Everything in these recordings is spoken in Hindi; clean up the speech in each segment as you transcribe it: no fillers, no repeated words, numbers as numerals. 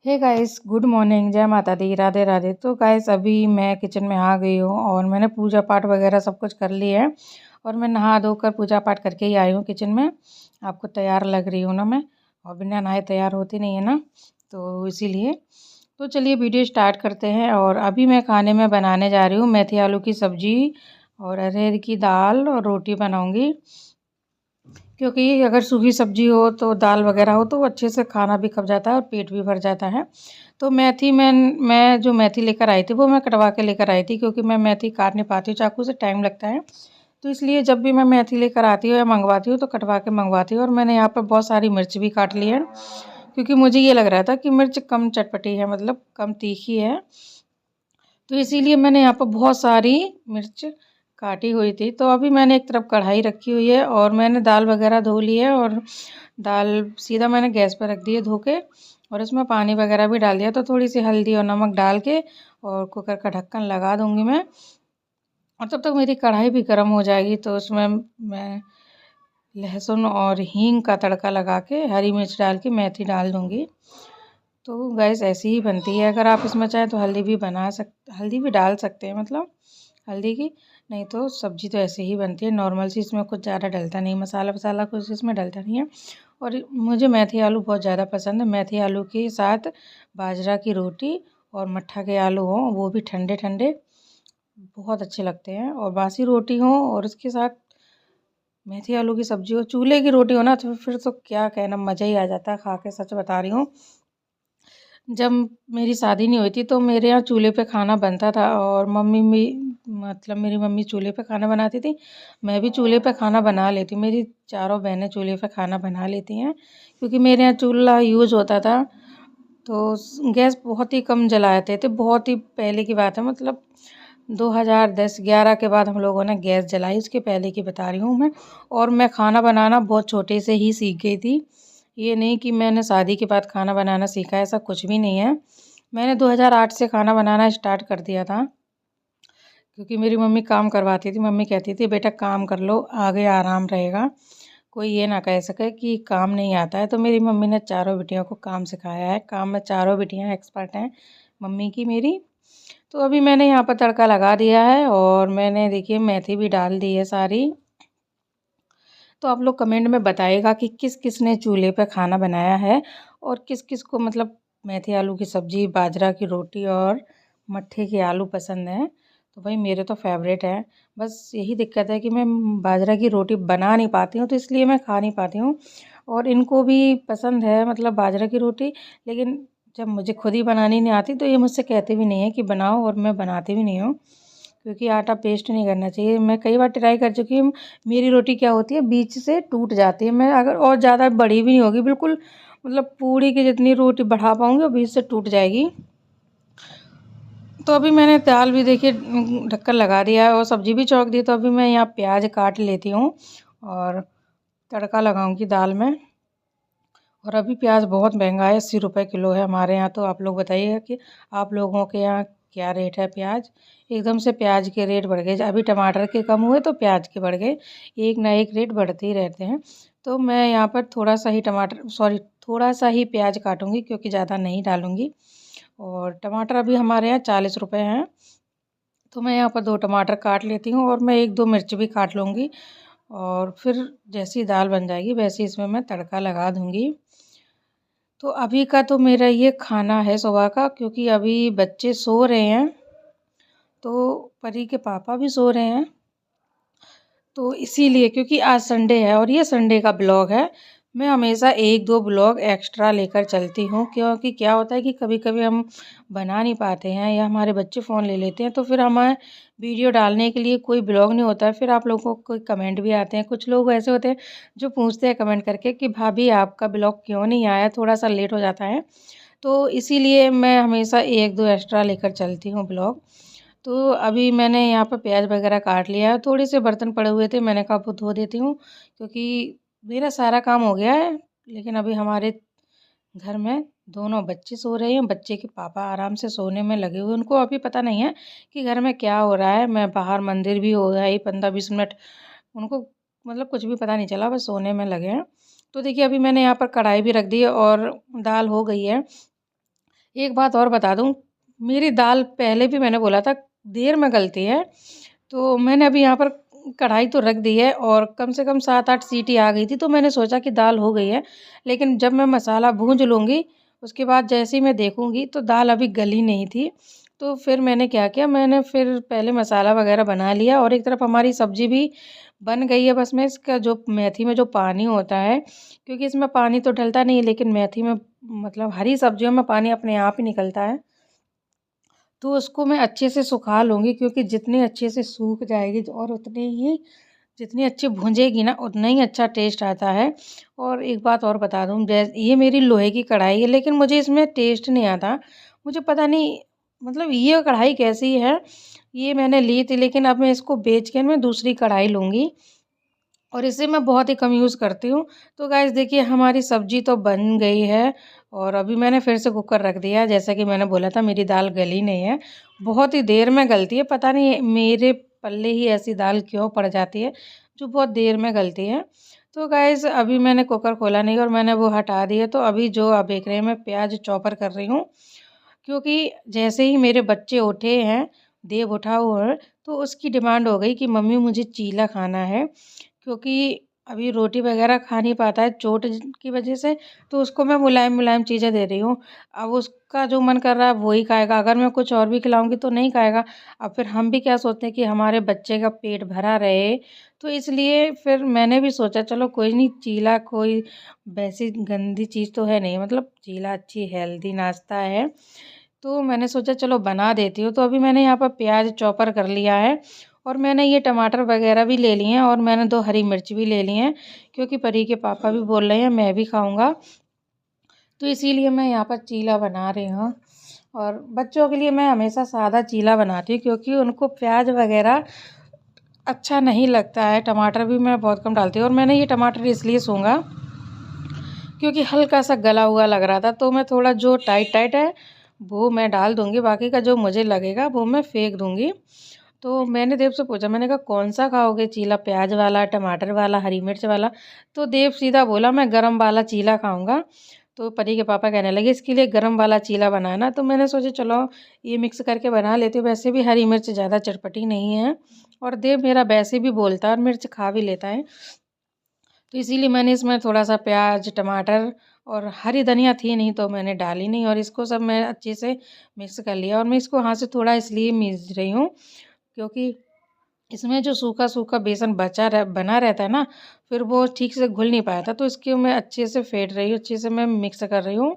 हे गाइस, गुड मॉर्निंग, जय माता दी, राधे राधे। तो गाइस अभी मैं किचन में आ गई हूँ और मैंने पूजा पाठ वगैरह सब कुछ कर लिया है और मैं नहा धोकर पूजा पाठ करके ही आई हूँ किचन में। आपको तैयार लग रही हूँ ना मैं, और बिना नहाए तैयार होती नहीं है ना, तो इसीलिए। तो चलिए वीडियो स्टार्ट करते हैं। और अभी मैं खाने में बनाने जा रही हूँ मेथी आलू की सब्जी और अरहर की दाल और रोटी बनाऊँगी। क्योंकि अगर सूखी सब्जी हो तो दाल वगैरह हो तो अच्छे से खाना भी खप जाता है और पेट भी भर जाता है। तो मेथी मैं जो मेथी लेकर आई थी वो मैं कटवा के लेकर आई थी, क्योंकि मैं मेथी काट नहीं पाती हूँ, चाकू से टाइम लगता है। तो इसलिए जब भी मैं मेथी लेकर आती हूँ या मंगवाती हूँ तो कटवा के मंगवाती हूँ। और मैंने यहाँ पर बहुत सारी मिर्च भी काट ली है, क्योंकि मुझे ये लग रहा था कि मिर्च कम चटपटी है, मतलब कम तीखी है। तो इसीलिए मैंने यहाँ पर बहुत सारी मिर्च काटी हुई थी। तो अभी मैंने एक तरफ कढ़ाई रखी हुई है और मैंने दाल वगैरह धो ली है और दाल सीधा मैंने गैस पर रख दी है धो के, और इसमें पानी वगैरह भी डाल दिया। तो थोड़ी सी हल्दी और नमक डाल के और कुकर का ढक्कन लगा दूंगी मैं। और तब तक मेरी कढ़ाई भी गर्म हो जाएगी तो उसमें मैं लहसुन और हींग का तड़का लगा के हरी मिर्च डाल के मेथी डाल दूंगी। तो गैस ऐसी ही बनती है। अगर आप इसमें चाहें तो हल्दी भी डाल सकते हैं, मतलब हल्दी की। नहीं तो सब्जी तो ऐसे ही बनती है नॉर्मल सी, इसमें कुछ ज़्यादा डलता नहीं, मसाला वसाला कुछ इसमें डलता नहीं है। और मुझे मेथी आलू बहुत ज़्यादा पसंद है। मेथी आलू के साथ बाजरा की रोटी और मट्ठा के आलू हों, वो भी ठंडे ठंडे, बहुत अच्छे लगते हैं। और बासी रोटी हो और उसके साथ मेथी आलू की सब्जी हो, चूल्हे की रोटी हो ना, तो फिर तो क्या कहना, मज़ा ही आ जाता है खा के, सच बता रही हूँ। जब मेरी शादी नहीं हुई थी तो मेरे यहाँ चूल्हे पे खाना बनता था और मम्मी भी, मतलब मेरी मम्मी चूल्हे पे खाना बनाती थी। मैं भी चूल्हे पे खाना बना लेती हूँ, मेरी चारों बहनें चूल्हे पे खाना बना लेती हैं, क्योंकि मेरे यहाँ चूल्हा यूज़ होता था। तो गैस बहुत ही कम जलाते थे, बहुत ही पहले की बात है, मतलब 2010-11 के बाद हम लोगों ने गैस जलाई, उसके पहले की बता रही हूँ मैं। और मैं खाना बनाना बहुत छोटे से ही सीख गई थी। ये नहीं कि मैंने शादी के बाद खाना बनाना सीखा, ऐसा कुछ भी नहीं है। मैंने 2008 से खाना बनाना स्टार्ट कर दिया था, क्योंकि मेरी मम्मी काम करवाती थी। मम्मी कहती थी बेटा काम कर लो, आगे आराम रहेगा, कोई ये ना कह सके कि काम नहीं आता है। तो मेरी मम्मी ने चारों बेटियों को काम सिखाया है, काम में चारों बेटियां एक्सपर्ट हैं मम्मी की मेरी। तो अभी मैंने यहाँ पर तड़का लगा दिया है और मैंने देखिए मेथी भी डाल दी है सारी। तो आप लोग कमेंट में बताइएगा कि किस किस ने चूल्हे पे खाना बनाया है और किस किस को, मतलब मेथी आलू की सब्ज़ी, बाजरा की रोटी और मट्ठे के आलू पसंद हैं। तो भाई मेरे तो फेवरेट है। बस यही दिक्कत है कि मैं बाजरा की रोटी बना नहीं पाती हूँ, तो इसलिए मैं खा नहीं पाती हूँ। और इनको भी पसंद है, मतलब बाजरा की रोटी। लेकिन जब मुझे खुद ही बनानी नहीं आती तो ये मुझसे कहते भी नहीं है कि बनाओ, और मैं बनाती भी नहीं हूँ, क्योंकि आटा पेस्ट नहीं करना चाहिए। मैं कई बार ट्राई कर चुकी हूँ, मेरी रोटी क्या होती है, बीच से टूट जाती है। मैं अगर और ज़्यादा बड़ी भी नहीं होगी, बिल्कुल मतलब पूड़ी की जितनी रोटी बढ़ा पाऊँगी वो बीच से टूट जाएगी। तो अभी मैंने दाल भी देखिए ढक्कन लगा दिया है और सब्ज़ी भी चौंक दी। तो अभी मैं यहाँ प्याज काट लेती हूँ और तड़का लगाऊंगी दाल में। और अभी प्याज बहुत महंगा है, 80 रुपये किलो है हमारे यहाँ। तो आप लोग बताइए कि आप लोगों के यहाँ क्या रेट है प्याज। एकदम से प्याज के रेट बढ़ गए, अभी टमाटर के कम हुए तो प्याज के बढ़ गए, एक ना एक रेट बढ़ते ही रहते हैं। तो मैं यहाँ पर थोड़ा सा ही थोड़ा सा ही प्याज काटूंगी, क्योंकि ज़्यादा नहीं डालूंगी। और टमाटर अभी हमारे यहाँ 40 रुपये हैं। तो मैं यहाँ पर 2 टमाटर काट लेती हूँ और मैं 1-2 मिर्च भी काट लूँगी। और फिर जैसी दाल बन जाएगी वैसे इसमें मैं तड़का लगा दूँगी। तो अभी का तो मेरा ये खाना है सुबह का, क्योंकि अभी बच्चे सो रहे हैं, तो परी के पापा भी सो रहे हैं। तो इसीलिए, क्योंकि आज संडे है और ये संडे का ब्लॉग है, मैं हमेशा 1-2 ब्लॉग एक्स्ट्रा लेकर चलती हूँ। क्योंकि क्या होता है कि कभी-कभी हम बना नहीं पाते हैं या हमारे बच्चे फ़ोन ले लेते हैं, तो फिर हमें वीडियो डालने के लिए कोई ब्लॉग नहीं होता है। फिर आप लोगों को कमेंट भी आते हैं, कुछ लोग ऐसे होते हैं जो पूछते हैं कमेंट करके कि भाभी आपका ब्लॉग क्यों नहीं आया, थोड़ा-सा लेट हो जाता है। तो इसीलिए मैं हमेशा 1-2 एक्स्ट्रा लेकर चलती हूँ ब्लॉग। तो अभी मैंने यहाँ पर प्याज वगैरह काट लिया है, थोड़े से बर्तन पड़े हुए थे, मैंने कहा वो धो देती हूँ, क्योंकि मेरा सारा काम हो गया है। लेकिन अभी हमारे घर में दोनों बच्चे सो रहे हैं, बच्चे के पापा आराम से सोने में लगे हुए, उनको अभी पता नहीं है कि घर में क्या हो रहा है। मैं बाहर मंदिर भी हो गया ही 15-20 मिनट, उनको मतलब कुछ भी पता नहीं चला, बस सोने में लगे हैं। तो देखिए अभी मैंने यहाँ पर कढ़ाई भी रख दी है और दाल हो गई है। एक बात और बता दूँ, मेरी दाल पहले भी मैंने बोला था देर में गलती है, तो मैंने अभी यहाँ पर कढ़ाई तो रख दी है और कम से कम 7-8 सीटी आ गई थी, तो मैंने सोचा कि दाल हो गई है। लेकिन जब मैं मसाला भूंज लूँगी, उसके बाद जैसे ही मैं देखूँगी तो दाल अभी गली नहीं थी। तो फिर मैंने क्या किया, मैंने फिर पहले मसाला वगैरह बना लिया और एक तरफ हमारी सब्ज़ी भी बन गई है। बस मैं इसका जो मेथी में जो पानी होता है, क्योंकि इसमें पानी तो डलता नहीं है, लेकिन मेथी में मतलब हरी सब्जियों में पानी अपने आप ही निकलता है। तो उसको मैं अच्छे से सुखा लूँगी, क्योंकि जितनी अच्छे से सूख जाएगी और उतनी ही जितनी अच्छी भुंजेगी ना, उतना ही अच्छा टेस्ट आता है। और एक बात और बता दूँ, ये मेरी लोहे की कढ़ाई है, लेकिन मुझे इसमें टेस्ट नहीं आता। मुझे पता नहीं मतलब ये कढ़ाई कैसी है। ये मैंने ली थी, लेकिन अब मैं इसको बेच के मैं दूसरी कढ़ाई लूँगी और इसे मैं बहुत ही कम यूज़ करती हूँ। तो गाइस देखिए, हमारी सब्ज़ी तो बन गई है और अभी मैंने फिर से कुकर रख दिया है। जैसा कि मैंने बोला था, मेरी दाल गली नहीं है, बहुत ही देर में गलती है। पता नहीं मेरे पल्ले ही ऐसी दाल क्यों पड़ जाती है, जो बहुत देर में गलती है। तो गाइस अभी मैंने कुकर खोला नहीं और मैंने वो हटा दिया। तो अभी जो आप देख रहे हैं, मैं प्याज़ चॉपर कर रही हूँ, क्योंकि जैसे ही मेरे बच्चे उठे हैं, देव उठा हुआ है, तो उसकी डिमांड हो गई कि मम्मी मुझे चीला खाना है। क्योंकि अभी रोटी वगैरह खा नहीं पाता है चोट की वजह से, तो उसको मैं मुलायम-मुलायम चीज़ें दे रही हूँ। अब उसका जो मन कर रहा है वही खाएगा, अगर मैं कुछ और भी खिलाऊँगी तो नहीं खाएगा। अब फिर हम भी क्या सोचते हैं कि हमारे बच्चे का पेट भरा रहे, तो इसलिए फिर मैंने भी सोचा चलो कोई नहीं, चीला कोई वैसी गंदी चीज़ तो है नहीं, मतलब चीला अच्छी हेल्दी नाश्ता है। तो मैंने सोचा चलो बना देती हूँ। तो अभी मैंने यहाँ पर प्याज़ चॉपर कर लिया है और मैंने ये टमाटर वगैरह भी ले लिए हैं और मैंने 2 हरी मिर्च भी ले ली हैं, क्योंकि परी के पापा भी बोल रहे हैं मैं भी खाऊँगा। तो इसीलिए मैं यहाँ पर चीला बना रही हूँ। और बच्चों के लिए मैं हमेशा सादा चीला बनाती हूँ, क्योंकि उनको प्याज़ वगैरह अच्छा नहीं लगता है। टमाटर भी मैं बहुत कम डालती हूँ और मैंने ये टमाटर इसलिए सूंघा क्योंकि हल्का सा गला हुआ लग रहा था, तो मैं थोड़ा जो टाइट टाइट है वो मैं डाल दूँगी, बाकी का जो मुझे लगेगा वो मैं फेंक दूँगी। तो मैंने देव से पूछा, मैंने कहा कौन सा खाओगे चीला, प्याज वाला, टमाटर वाला, हरी मिर्च वाला? तो देव सीधा बोला मैं गरम वाला चीला खाऊंगा। तो परी के पापा कहने लगे इसके लिए गरम वाला चीला बनाना। तो मैंने सोचा चलो ये मिक्स करके बना लेती हूँ, वैसे भी हरी मिर्च ज़्यादा चटपटी नहीं है और देव मेरा वैसे भी बोलता है और मिर्च खा भी लेता है। तो इसीलिए मैंने इसमें थोड़ा-सा प्याज, टमाटर और हरी धनिया थी नहीं तो मैंने डाली नहीं और इसको सब मैं अच्छे से मिक्स कर लिया। और मैं इसको हाथ से थोड़ा इसलिए मीस रही हूँ, क्योंकि इसमें जो सूखा-सूखा बेसन बना रहता है ना, फिर वो ठीक से घुल नहीं पाया था, तो इसको मैं अच्छे से फेंट रही हूँ, अच्छे से मैं मिक्स कर रही हूँ।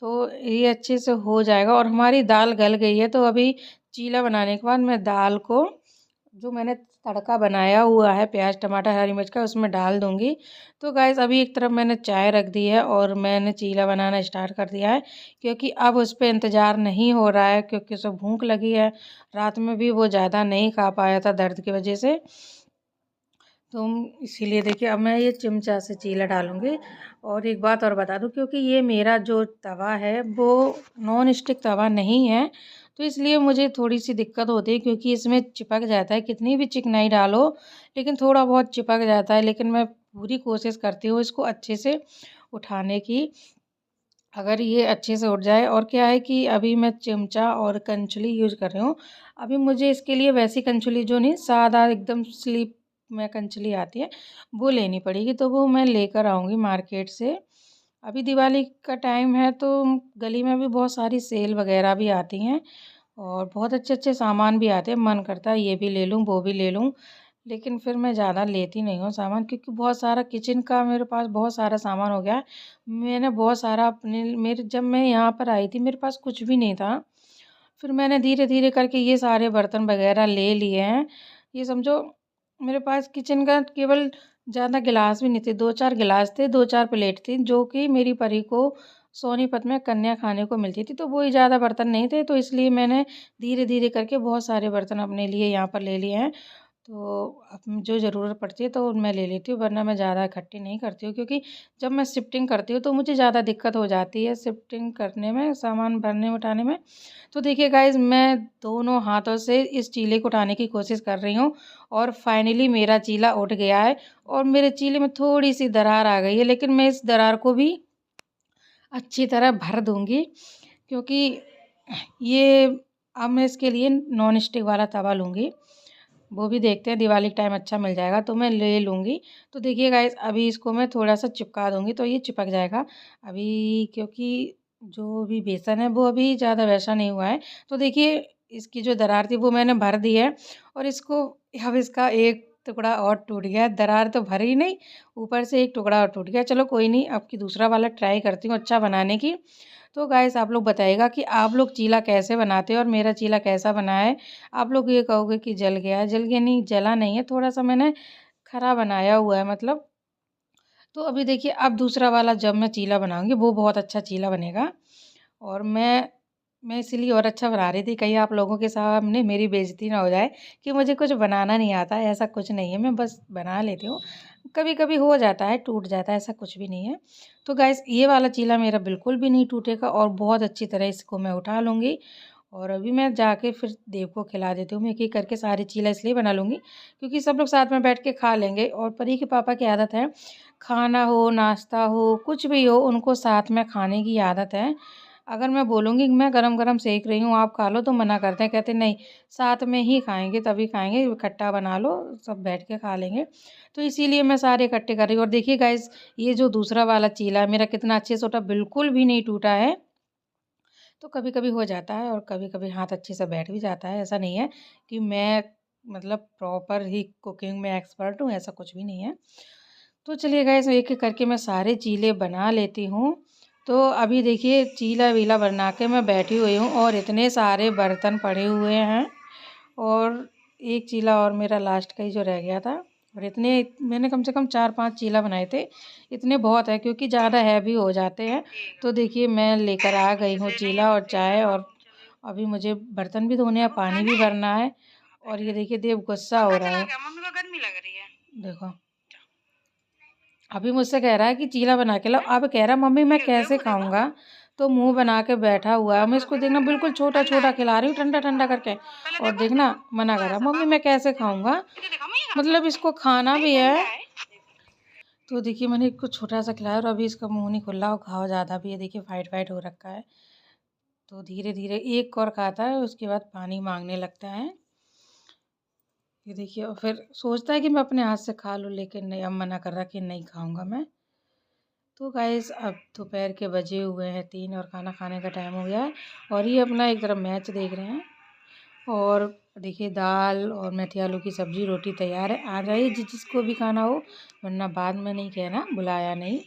तो ये अच्छे से हो जाएगा और हमारी दाल गल गई है। तो अभी चीला बनाने के बाद मैं दाल को, जो मैंने तड़का बनाया हुआ है प्याज टमाटर हरी मिर्च का, उसमें डाल दूँगी। तो गाइस अभी एक तरफ मैंने चाय रख दी है और मैंने चीला बनाना स्टार्ट कर दिया है, क्योंकि अब उस पे इंतज़ार नहीं हो रहा है, क्योंकि उसे भूख लगी है। रात में भी वो ज़्यादा नहीं खा पाया था दर्द की वजह से। तो इसीलिए देखिए अब मैं ये चिमचा से चीला डालूँगी। और एक बात और बता दूँ, क्योंकि ये मेरा जो तवा है वो नॉन स्टिक तवा नहीं है, तो इसलिए मुझे थोड़ी-सी दिक्कत होती है, क्योंकि इसमें चिपक जाता है, कितनी भी चिकनाई डालो लेकिन थोड़ा बहुत चिपक जाता है। लेकिन मैं पूरी कोशिश करती हूँ इसको अच्छे से उठाने की, अगर ये अच्छे से उठ जाए। और क्या है कि अभी मैं चिमटा और कंचुली यूज़ कर रही हूँ। अभी मुझे इसके लिए वैसी कंचुली जो नहीं, सादा एकदम स्लिप में कंचुली आती है, वो लेनी पड़ेगी, तो वो मैं लेकर आऊँगी मार्केट से। अभी दिवाली का टाइम है, तो गली में भी बहुत सारी सेल वगैरह भी आती हैं और बहुत अच्छे-अच्छे सामान भी आते हैं। मन करता है ये भी ले लूँ, वो भी ले लूँ, लेकिन फिर मैं ज़्यादा लेती नहीं हूँ सामान, क्योंकि बहुत सारा किचन का मेरे पास बहुत सारा सामान हो गया है। मैंने बहुत सारा अपने मेरे जब मैं यहाँ पर आई थी मेरे पास कुछ भी नहीं था। फिर मैंने धीरे-धीरे करके ये सारे बर्तन वगैरह ले लिए हैं। ये समझो मेरे पास किचन का केवल, ज़्यादा गिलास भी नहीं थे, 2-4 गिलास थे, 2-4 प्लेट थी, जो कि मेरी परी को सोनीपत में कन्या खाने को मिलती थी, तो वही ज़्यादा बर्तन नहीं थे, तो इसलिए मैंने धीरे-धीरे करके बहुत सारे बर्तन अपने लिए यहाँ पर ले लिए हैं। तो अब जो ज़रूरत पड़ती है तो मैं ले लेती हूँ, वरना मैं ज़्यादा इकट्ठी नहीं करती हूँ, क्योंकि जब मैं शिफ्टिंग करती हूँ तो मुझे ज़्यादा दिक्कत हो जाती है शिफ्टिंग करने में, सामान भरने उठाने में। तो देखिए गाइज़, मैं दोनों हाथों से इस चीले को उठाने की कोशिश कर रही हूँ और फाइनली मेरा चीला उठ गया है और मेरे चीले में थोड़ी-सी दरार आ गई है, लेकिन मैं इस दरार को भी अच्छी तरह भर दूँगी, क्योंकि ये अब मैं इसके लिए नॉन स्टिक वाला तवा लूँगी। वो भी देखते हैं, दिवाली के टाइम अच्छा मिल जाएगा तो मैं ले लूँगी। तो देखिए गाइस, अभी इसको मैं थोड़ा-सा चिपका दूँगी तो ये चिपक जाएगा। अभी क्योंकि जो भी बेसन है वो अभी ज़्यादा वैसा नहीं हुआ है। तो देखिए, इसकी जो दरार थी वो मैंने भर दी है और इसको अब इसका एक टुकड़ा और टूट गया। दरार तो भरी ही नहीं, ऊपर से एक टुकड़ा और टूट गया। चलो कोई नहीं, अब की दूसरा वाला ट्राई करती हूँ अच्छा बनाने की। तो गाइस, आप लोग बताइएगा कि आप लोग चीला कैसे बनाते हो और मेरा चीला कैसा बना है। आप लोग ये कहोगे कि जल गया, जल गया नहीं, जला नहीं है, थोड़ा-सा मैंने खरा बनाया हुआ है मतलब। तो अभी देखिए, अब दूसरा वाला जब मैं चीला बनाऊँगी वो बहुत अच्छा चीला बनेगा। और मैं इसीलिए और अच्छा बना रही थी, कहीं आप लोगों के सामने मेरी बेइज़्ज़ती ना हो जाए कि मुझे कुछ बनाना नहीं आता है, ऐसा कुछ नहीं है, मैं बस बना लेती हूँ। कभी-कभी हो जाता है, टूट जाता है, ऐसा कुछ भी नहीं है। तो गाइस, ये वाला चीला मेरा बिल्कुल भी नहीं टूटेगा और बहुत अच्छी तरह इसको मैं उठा लूँगी। और अभी मैं जाके फिर देव को खिला देती हूँ। मैं एक-एक करके सारे चीला इसलिए बना लूँगी क्योंकि सब लोग साथ में बैठ के खा लेंगे। और परी के पापा की आदत है, खाना हो, नाश्ता हो, कुछ भी हो, उनको साथ में खाने की आदत है। अगर मैं बोलूँगी कि मैं गरम-गरम सेंक रही हूँ, आप खा लो, तो मना करते हैं, कहते हैं नहीं, साथ में ही खाएँगे तभी खाएँगे, इकट्ठा बना लो, सब बैठ के खा लेंगे। तो इसीलिए मैं सारे इकट्ठे कर रही हूँ। और देखिए गाइस, ये जो दूसरा वाला चीला है मेरा कितना अच्छे से टूटा, बिल्कुल भी नहीं टूटा है। तो कभी-कभी हो जाता है और कभी-कभी हाथ अच्छे से बैठ भी जाता है। ऐसा नहीं है कि मैं मतलब प्रॉपर ही कुकिंग में एक्सपर्ट हूँ, ऐसा कुछ भी नहीं है। तो चलिए गाइस, एक-एक करके मैं सारे चीले बना लेती हूँ। तो अभी देखिए, चीला-वीला बना के मैं बैठी हुई हूँ और इतने सारे बर्तन पड़े हुए हैं और एक चीला और मेरा लास्ट का ही जो रह गया था। और इतने मैंने कम से कम 4-5 चीला बनाए थे। इतने बहुत है क्योंकि ज़्यादा हैवी हो जाते हैं। तो देखिए, मैं लेकर आ गई हूँ चीला और चाय। और अभी मुझे बर्तन भी धोने हैं, पानी भी भरना है। और ये देखिए, देव गुस्सा हो रहा है। मम्मी को गर्मी लग रही है। देखो, अभी मुझसे कह रहा है कि चीला बना के लाओ। अब कह रहा है मम्मी मैं कैसे खाऊंगा। तो मुंह बना के बैठा हुआ है। मैं इसको देखना बिल्कुल छोटा छोटा खिला रही हूँ, ठंडा ठंडा करके। और देखना मना कर रहा, मम्मी मैं कैसे खाऊंगा। मतलब इसको खाना भी है। तो देखिए, मैंने इसको छोटा सा खिलाया और अभी इसका मुंह नहीं खुल रहा और घाव ज़्यादा भी है। देखिए, फाइट फाइट हो रखा है। तो धीरे धीरे एक और खाता है, उसके बाद पानी मांगने लगता है। ये देखिए, और फिर सोचता है कि मैं अपने हाथ से खा लूँ, लेकिन नहीं, अब मना कर रहा कि नहीं खाऊंगा मैं। तो गाइस, अब दोपहर के बजे हुए हैं 3 और खाना खाने का टाइम हो गया है। और ये अपना एक तरफ मैच देख रहे हैं। और देखिए, दाल और मेथी आलू की सब्ज़ी रोटी तैयार है। आ जाइए जिसको भी खाना हो, वरना बाद में नहीं कहना बुलाया नहीं।